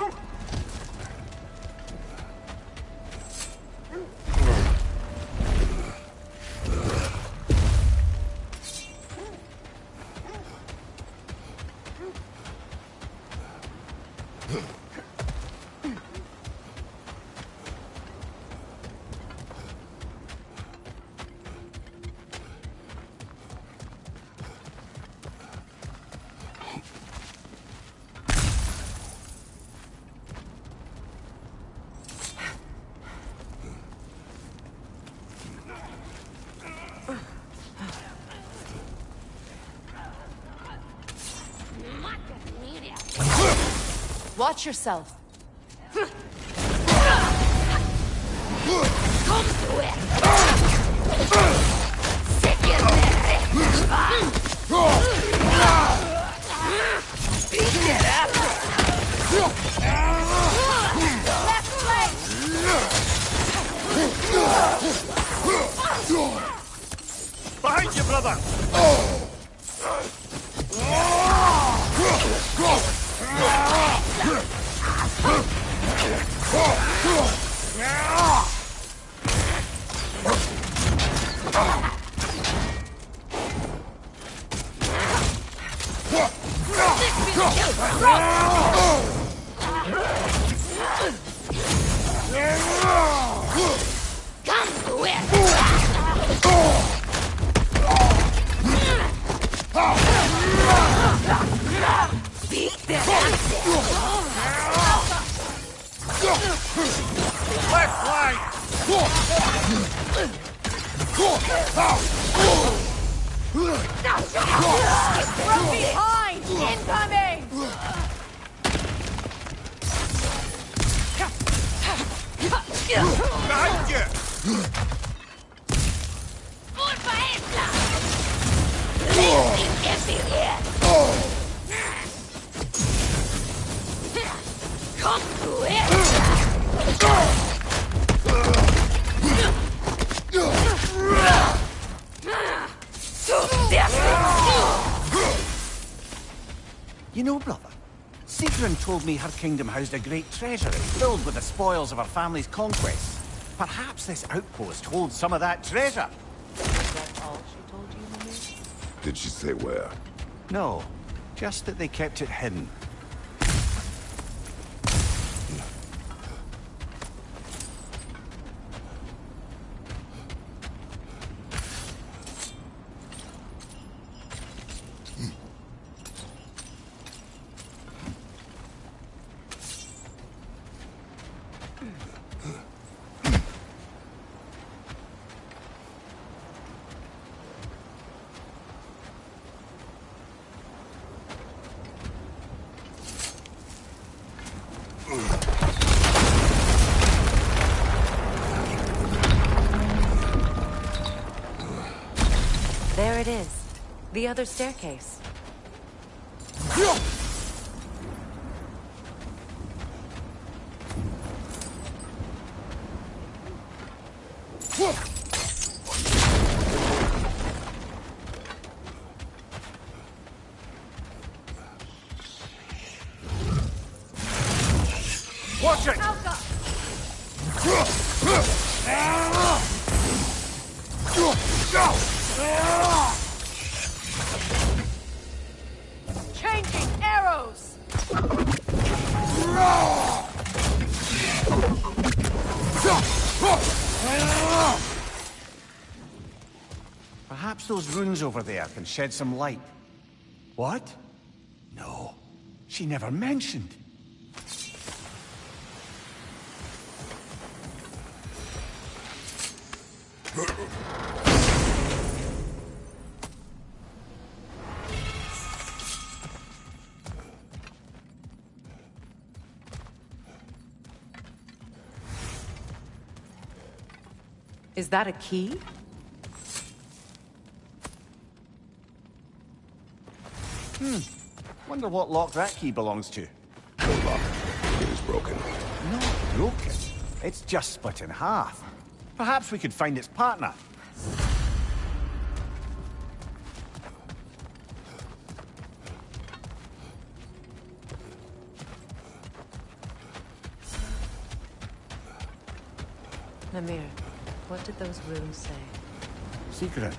Watch yourself. Come to it! Stick in there! Beat it up! Left leg! Behind you, brother! Come to it! Beat them! Left flank! From behind! Incoming! Behind you! Porfa esta! Leave empty here! Come to it! You know, brother, Sigrun told me her kingdom housed a great treasury filled with the spoils of her family's conquests. Perhaps this outpost holds some of that treasure. Is that all she told you, Mimir? Did she say where? No, just that they kept it hidden. There it is. The other staircase. Watch it! Changing arrows! Perhaps those runes over there can shed some light. What? No, she never mentioned. Is that a key? Wonder what lock that key belongs to. No lock. It is broken. Not broken. It's just split in half. Perhaps we could find its partner. Mimir, what did those runes say? Secret.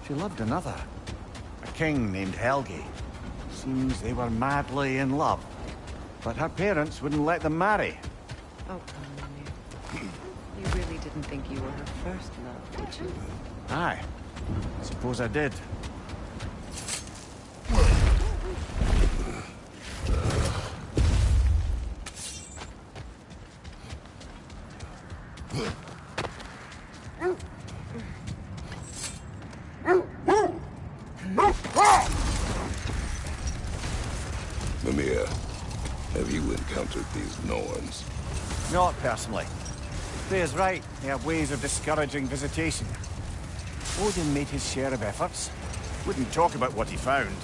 She loved another. A king named Helgi. Seems they were madly in love. But her parents wouldn't let them marry. Oh, come, Mimir. You really didn't think you were her first love, did you? Aye. Suppose I did. Mimir, encountered these Norns? Not personally. Freya's right. They have ways of discouraging visitation. Odin made his share of efforts. Wouldn't talk about what he found.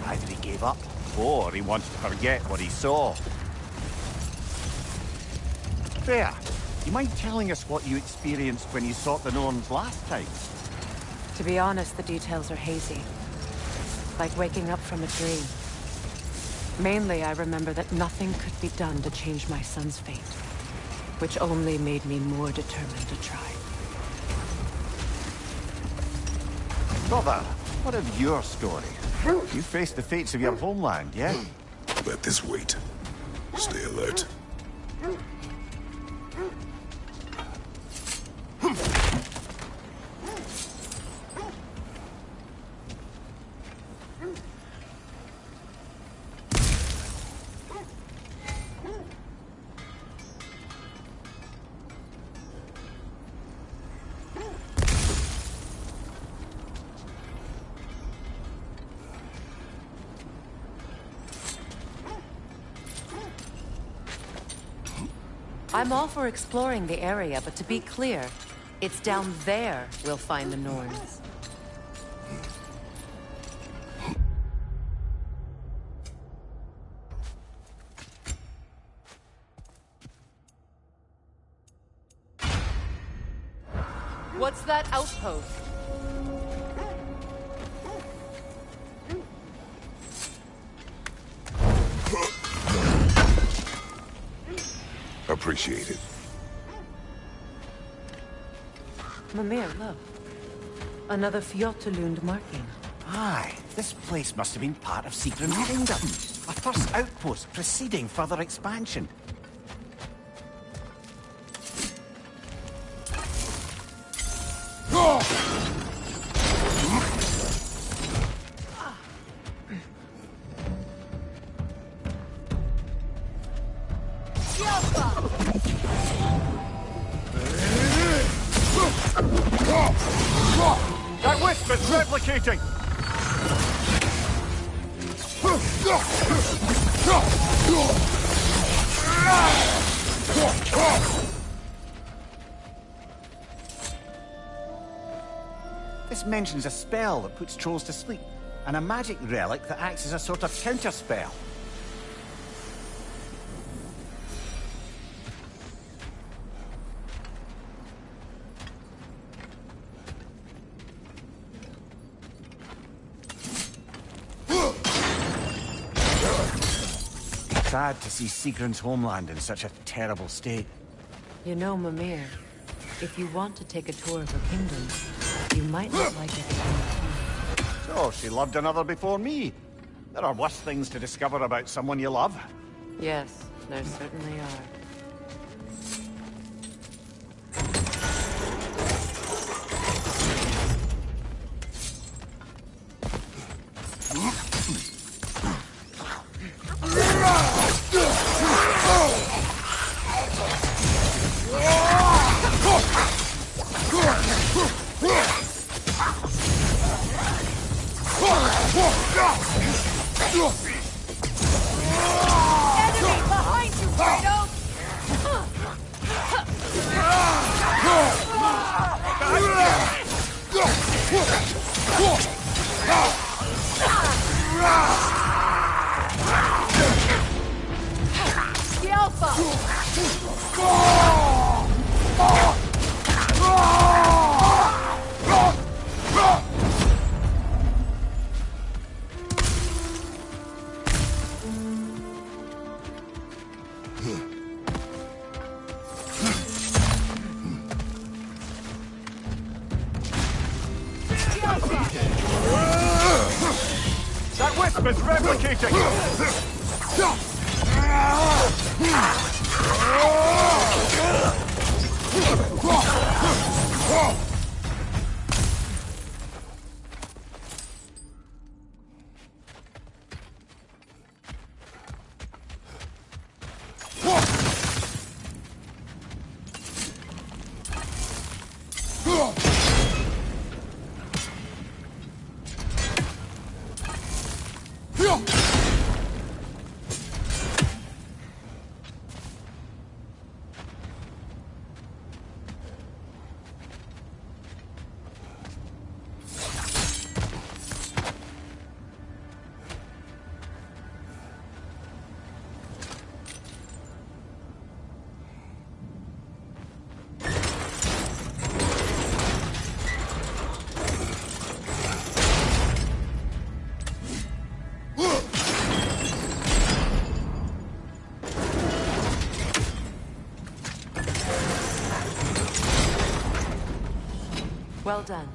Either he gave up, or he wanted to forget what he saw. Freya, you mind telling us what you experienced when you sought the Norns last time? To be honest, the details are hazy. Like waking up from a dream. Mainly, I remember that nothing could be done to change my son's fate. Which only made me more determined to try. Brother, what of your story? You faced the fates of your homeland, yeah? Let this wait. Stay alert. I'm all for exploring the area, but to be clear, it's down there we'll find the Norns. What's that outpost? Appreciate it. Mimir, look. Another Fjotalund marking. Aye, this place must have been part of Sigrun's kingdom. A first outpost preceding further expansion. That wisp is replicating! This mentions a spell that puts trolls to sleep, and a magic relic that acts as a sort of counterspell. Sad to see Sigrun's homeland in such a terrible state. You know, Mimir, if you want to take a tour of her kingdom, you might not like it again. So, she loved another before me. There are worse things to discover about someone you love. Yes, there certainly are. Enemy behind you, Kratos! The That wisp is replicating! Well done.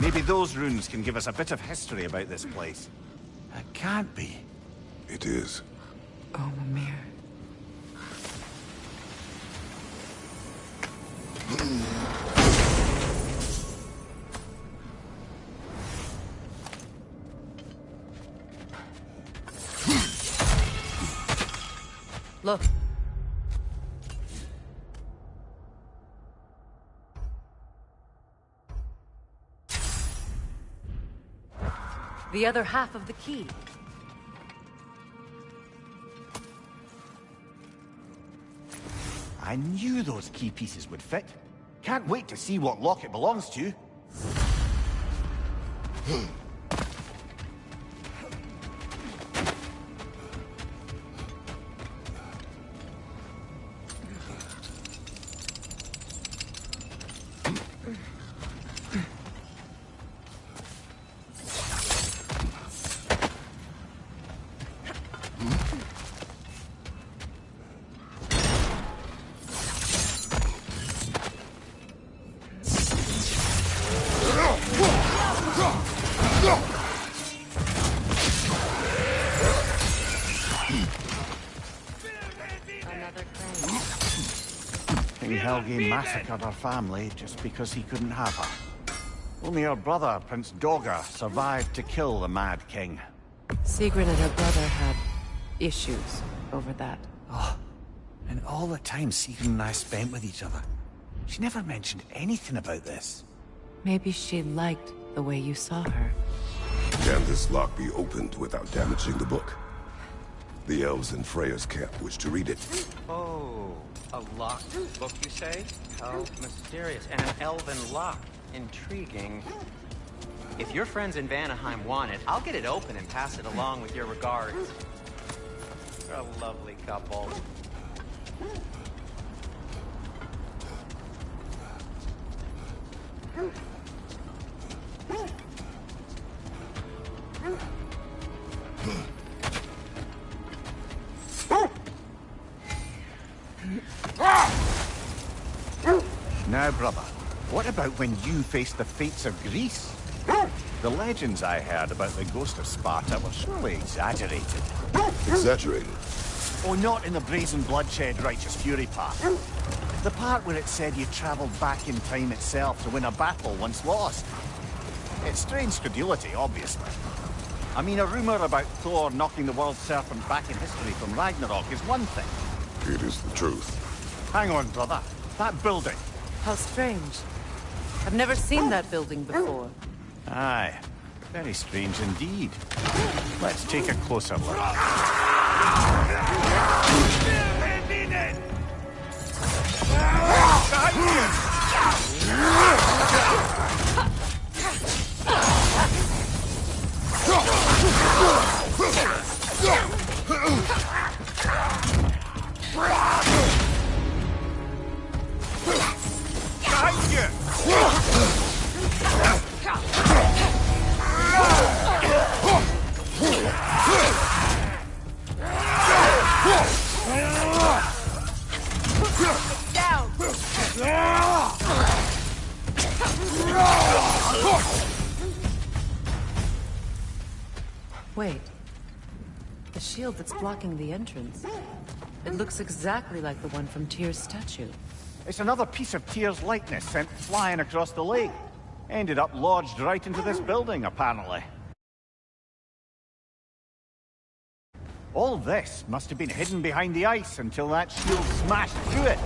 Maybe those runes can give us a bit of history about this place. It can't be. It is. Oh, Mimir. Look. The other half of the key. I knew those key pieces would fit. Can't wait to see what lock it belongs to. King Helgi massacred her family just because he couldn't have her. Only her brother, Prince Dogger, survived to kill the Mad King. Sigrun and her brother had issues over that. Oh, and all the time Sigrun and I spent with each other. She never mentioned anything about this. Maybe she liked the way you saw her. Can this lock be opened without damaging the book? The elves in Freya's camp wish to read it. Oh, a locked book, you say? How mysterious. And an elven lock. Intriguing. If your friends in Vanaheim want it, I'll get it open and pass it along with your regards. You're a lovely couple. Now, brother, what about when you faced the fates of Greece? The legends I heard about the ghost of Sparta were surely exaggerated. Exaggerated? Oh, not in the brazen bloodshed righteous fury part. The part where it said you traveled back in time itself to win a battle once lost. It's strange credulity, obviously. I mean, a rumor about Thor knocking the world serpent back in history from Ragnarok is one thing. It is the truth. Hang on, brother. That building. How strange. I've never seen that building before. Aye. Very strange indeed. Let's take a closer look. Wait. The shield that's blocking the entrance. It looks exactly like the one from Tyr's statue. It's another piece of Tyr's likeness sent flying across the lake. Ended up lodged right into this building, apparently. All this must have been hidden behind the ice until that shield smashed through it.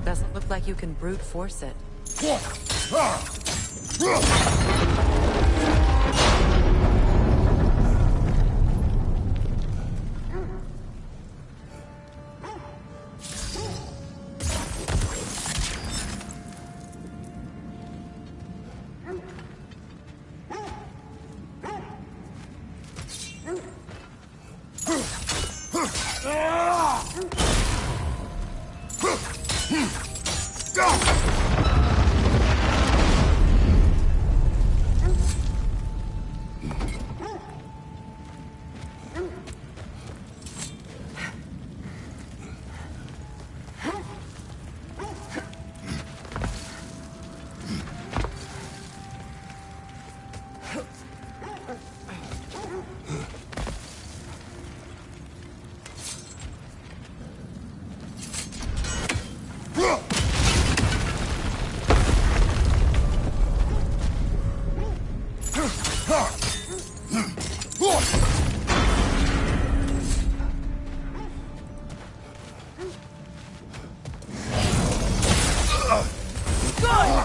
Doesn't look like you can brute force it. Good!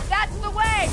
That's the way!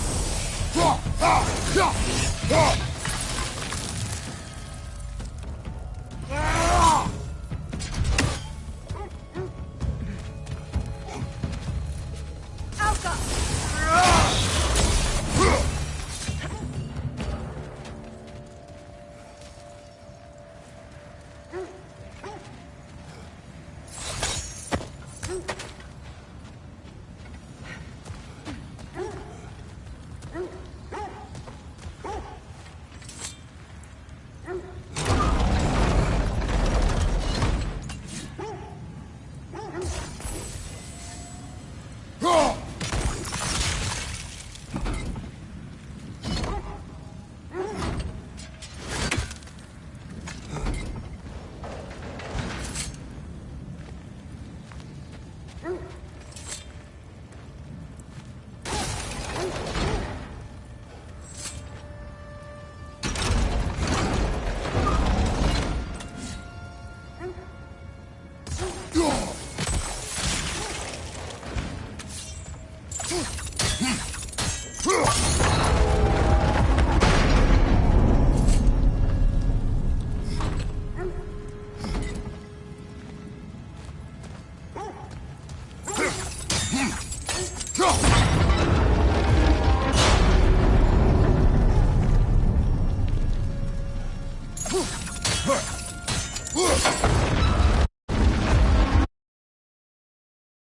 Huh!